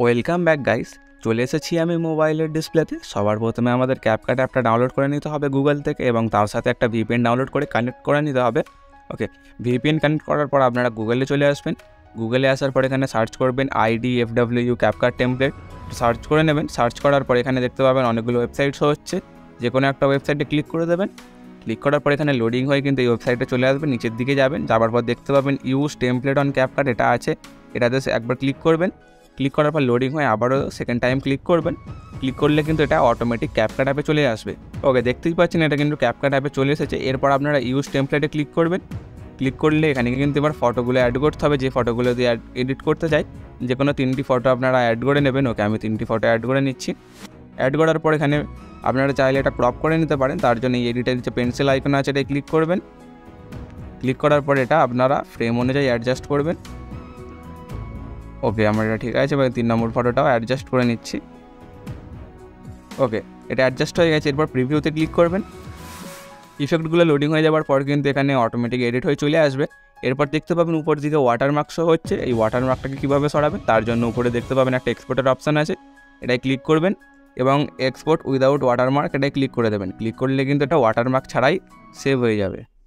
Welcome back guys. চলে এসেছি আমি মোবাইলের ডিসপ্লেতে। সবার প্রথমে আমাদের ক্যাপকাট অ্যাপটা ডাউনলোড করে নিতে হবে গুগল থেকে এবং তার সাথে একটা ভিপিএন ডাউনলোড করে কানেক্ট করে নিতে হবে। ওকে, ভিপিএন কানেক্ট করার পর আপনারা গুগলে চলে আসবেন। গুগলে আসার পর এখানে সার্চ করবেন IDFWU ক্যাপকাট টেমপ্লেট, সার্চ করে নেবেন। সার্চ করার পর এখানে দেখতে পাবেন অনেকগুলো ওয়েবসাইট শো হচ্ছে। যে কোনো একটা ওয়েবসাইটে ক্লিক করে দেবেন। ক্লিক করার পর এখানে লোডিং হয়ে কিন্তু এই ওয়েবসাইটে চলে আসবেন। নিচের দিকে যাবেন, যাওয়ার পর দেখতে পাবেন ইউজ টেমপ্লেট অন ক্যাপকাট এটা আছে, এটাতে একবার ক্লিক করবেন। ক্লিক করার পর লোডিং হয়ে আবারও সেকেন্ড টাইম ক্লিক করবেন। ক্লিক করলে কিন্তু এটা অটোমেটিক ক্যাপকাট অ্যাপে চলে আসবে। ওকে, দেখতেই পাচ্ছেন এটা কিন্তু ক্যাপকাট অ্যাপে চলে এসেছে। এরপর আপনারা ইউজ টেমপ্লেটে ক্লিক করবেন। ক্লিক করলে এখানে কিন্তু এবার ফটোগুলো অ্যাড করতে হবে, যে ফটোগুলো দিয়ে এডিট করতে চাই। যে কোনো 3টি ফটো আপনারা অ্যাড করে নেবেন। ওকে, আমি 3টি ফটো অ্যাড করে নিচ্ছি। অ্যাড করার পর এখানে আপনারা চাইলে এটা ক্রপ করে নিতে পারেন। তার জন্য এই এডিটের যে পেন্সিল আইকন আছে এটাই ক্লিক করবেন। ক্লিক করার পর এটা আপনারা ফ্রেম অনুযায়ী অ্যাডজাস্ট করবেন। ওকে, আমার এটা ঠিক আছে। এবার 3 নম্বর ফটোটাও অ্যাডজাস্ট করে নিচ্ছি। ওকে, এটা অ্যাডজাস্ট হয়ে গেছে। এরপর প্রিভিউতে ক্লিক করবেন। ইফেক্টগুলো লোডিং হয়ে যাওয়ার পর কিন্তু এখানে অটোমেটিক এডিট হয়ে চলে আসবে। এরপর দেখতে পাবেন উপর দিকে ওয়াটারমার্ক শো হচ্ছে। এই ওয়াটারমার্কটাকে কীভাবে সরাবেন তার জন্য উপরে দেখতে পাবেন একটা এক্সপোর্টের অপশান আছে, এটাই ক্লিক করবেন এবং এক্সপোর্ট উইদাউট ওয়াটারমার্ক এটাই ক্লিক করে দেবেন। ক্লিক করলে কিন্তু এটা ওয়াটারমার্ক ছাড়াই সেভ হয়ে যাবে।